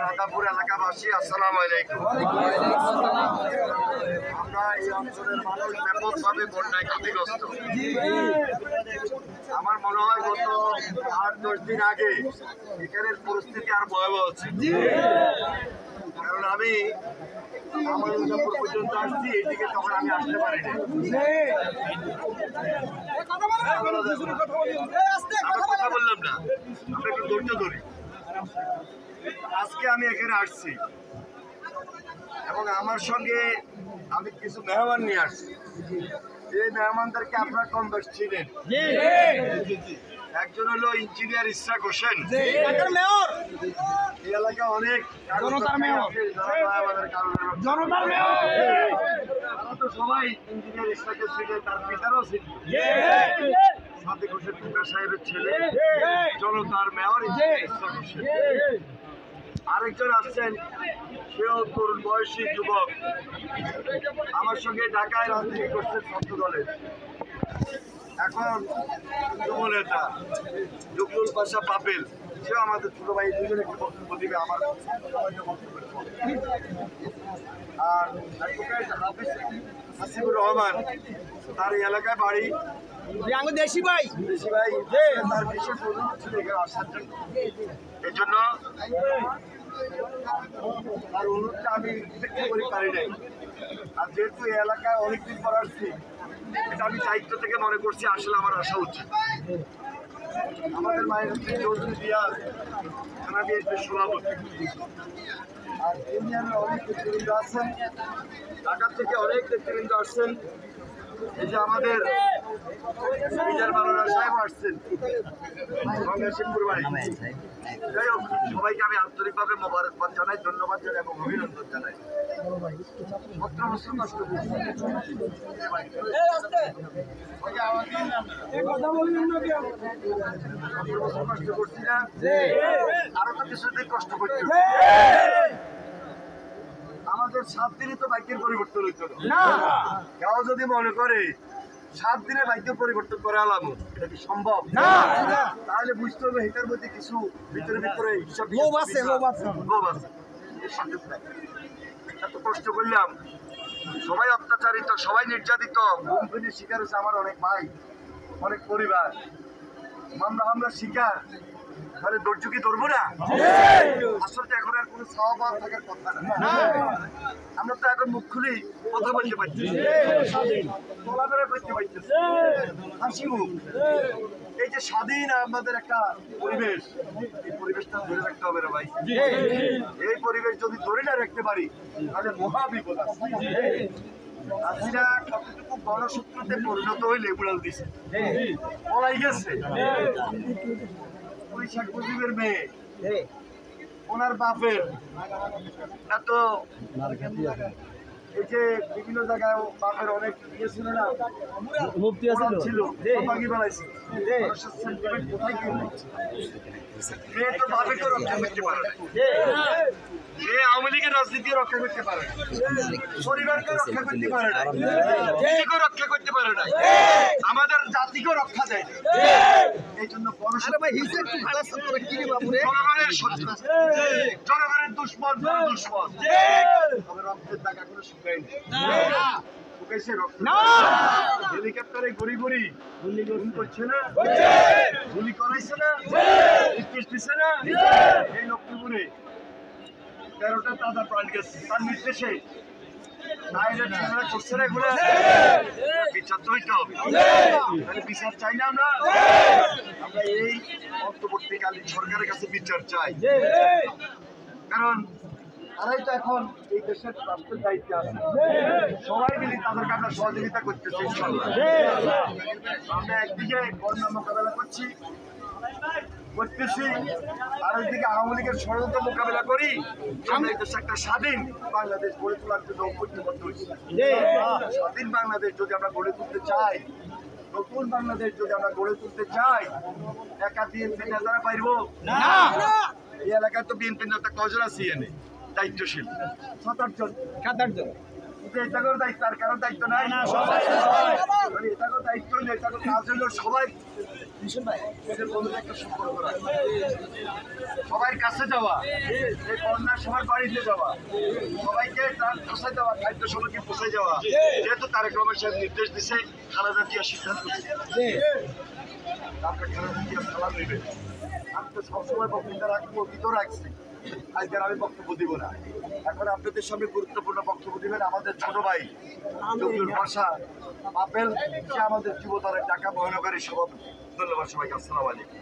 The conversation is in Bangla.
রাধাপুর এলাকাবাসী আসসালামু আলাইকুম। আমরা এই অঞ্চলের মানুষ ব্যাপকভাবে বন্যায় ক্ষতিগ্রস্ত। আমার মনে হয় গত 8-10 দিন আগে এখানের পরিস্থিতি আর ভয়াবহ হচ্ছে, কারণ আমি আমার পর্যন্ত আসছি, এইদিকে তখন আমি আসতে পারিনি। কথা বললাম না, আমরা একটু ধৈর্য ধরি। আজকে আমি এখানে আসছি এবং আমার সঙ্গে আমি কিছু মেহমান নিয়ে আসছি। এই মেহমানদেরকে আপনারা কম বেশ চিনেন। একজন হলো ইঞ্জিনিয়ার ইশরাক হোসেন, এই এলাকা অনেক সবাই ইঞ্জিনিয়ার ইশরাকের ছেলে, তার পিতারও ছিল সাদিক হোসেন টুকা সাহেবের ছেলে, জনতার মেয়র ইশরাক হোসেন। আরেকজন আসছেন, সেও তরুণ বয়সী যুবক, আমার সঙ্গে ঢাকায় রাজনীতি করছেন ছাত্র দলের, এখন যুব নেতা জুবলুল পাশা পাপেল, সেও আমাদের ছোট ভাই। দুজনে একটু বক্তব্য দিবে আমার আর হাসিবুর রহমান, তার এই এলাকায় বাড়ি, দেশি ভাই তার বিশেষ অনুরোধ ছিল এখানে আসার জন্য। এই জন্য তার অনুরোধটা আমি উপেক্ষা করে পারি নাই। আর যেহেতু এই এলাকায় অনেকদিন পর আসছি, এটা আমি দায়িত্ব থেকে মনে করছি আসলে আমার আসা উচিত। আমাদের মায়ের হচ্ছে চৌধুরী রিয়াজ, থানা বিএনপির সভাপতি, আর ইউনিয়নের অনেক নেতৃবৃন্দ আসছেন, ঢাকা থেকে অনেক নেতৃবৃন্দ আসছেন। এই যে আমাদের বিজয় মাওলানা সাহেব আসছেন গঙ্গাশিবপুর বাড়ি। যাই হোক, সবাইকে আমি আন্তরিকভাবে মোবারকবাদ জানাই, ধন্যবাদ জানাই এবং অভিনন্দন জানাই। কষ্ট করছি না, আরো তো কিছুদিন কষ্ট করছি। আমাদের 7 দিনই তো বাইকের পরিবর্তন হইতো না। কেউ যদি মনে করে 7 দিনে বাইকের পরিবর্তন করে আলাম, এটা কি সম্ভব? তাহলে বুঝতে হবে এটার মধ্যে কিছু ভিতরে লোভ আছে। এত কষ্ট করলাম, সবাই অত্যাচারিত, সবাই নির্যাতিত, ঘুমফিনির শিকার হচ্ছে আমার অনেক ভাই, অনেক পরিবার। আমরা শিকার, তাহলে ধৈর্য কি ধরবো না? আসলে এখন আর কোনো স্বভাব থাকার কথা না। আমরা তো এখন মুখ খুলি কথা বলতে পারছি, চলাফেরা করতে পারতেছি, হাসি মুখ। এই যে স্বাধীন আমাদের একটা পরিবেশ, এই পরিবেশটা ধরে রাখতে হবে রে ভাই। এই পরিবেশ যদি ধরে না রাখতে পারি তাহলে মহা বিপদ আছে। হাসিনা কতটুকু গণশত্রুতে পরিণত হইলে উড়াল দিছে, পলাই গেছে। শেখ মুজিবের মেয়ে, ওনার বাপের এত, এই যে বিভিন্ন জায়গায় বাপের অনেক ইয়ে ছিল না, মুক্তি ছিল, কোথায় কি মেয়ে তো বাপেকে রক্ষা করতে পারে না, সে আওয়ামী লীগের রাজনীতি রক্ষা করতে পারে না, পরিবারকে রক্ষা করতে পারে না, নিজেকে রক্ষা করতে পারে না, আমাদের জাতিকে রক্ষা দেয়। এই জন্য জনগণের শত্রু, জনগণের দুশ্মন, তবে রক্তের টাকা কোনো শুকায়নি, শুকাইছে রক্ত। হেলিকপ্টারে গড়ি গুলি করছে না, গুলি করাইছে না, দিচ্ছে না। এই লক্ষ্মীপুরে 13টা তাজা প্রাণ গেছে, তার নির্দেশে বিচার তো হইতে হবে। বিচার চাই না আমরা এই অন্তর্বর্তীকালীন সরকারের কাছে বিচার চাই, কারণ তারাই তো এখন এই দেশের রাষ্ট্রের দায়িত্বে আছে। সবাই মিলে তাদেরকে আমরা সহযোগিতা করতেছি। আমরা একদিকে বন্যা মোকাবেলা করতেছি, আর ওইদিকে আওয়ামী লীগের ষড়যন্ত্র মোকাবেলা করি। আমরা এই দেশে একটা স্বাধীন বাংলাদেশ গড়ে তোলার জন্য ঐক্যবদ্ধ হয়েছি। স্বাধীন বাংলাদেশ যদি আমরা গড়ে তুলতে চাই, নতুন বাংলাদেশ যদি আমরা গড়ে তুলতে চাই, একা বিএনপি নেতারা পারবো না। এই এলাকায় তো বিএনপি নেতা কজন আছে, দায়িত্বশীল 7-8 জন। এটাকেও দায়িত্ব আর কারোর দায়িত্ব নাই না, এটাকেও দায়িত্ব হইলো, এটাকেও কাজ হইলো সবাই সবার কাছে যাওয়া, এই বন্যার সবার বাড়িতে যাওয়া, সবাইকে তার পোষায় দেওয়া, খাদ্য সবাইকে পোষায় যাওয়া, যেহেতু তারেক রহমান সাহেব নির্দেশ দিছে খালেদা জিয়া সিদ্ধান্ত আপনার খালেদা জিয়া সালাম নেবে। আমি তো সবসময় বক্তৃতা রাখবো, ভিতর রাখছি, আজকের আমি বক্তব্য দিব না। এখন আপনাদের সামনে গুরুত্বপূর্ণ বক্তব্য দিবেন আমাদের ছোট ভাই জহুরুল ভাষা আপেল, সে আমাদের যুবদলের ঢাকা মহানগরীর সভাপতি। ধন্যবাদ সবাইকে, আসসালামু আলাইকুম।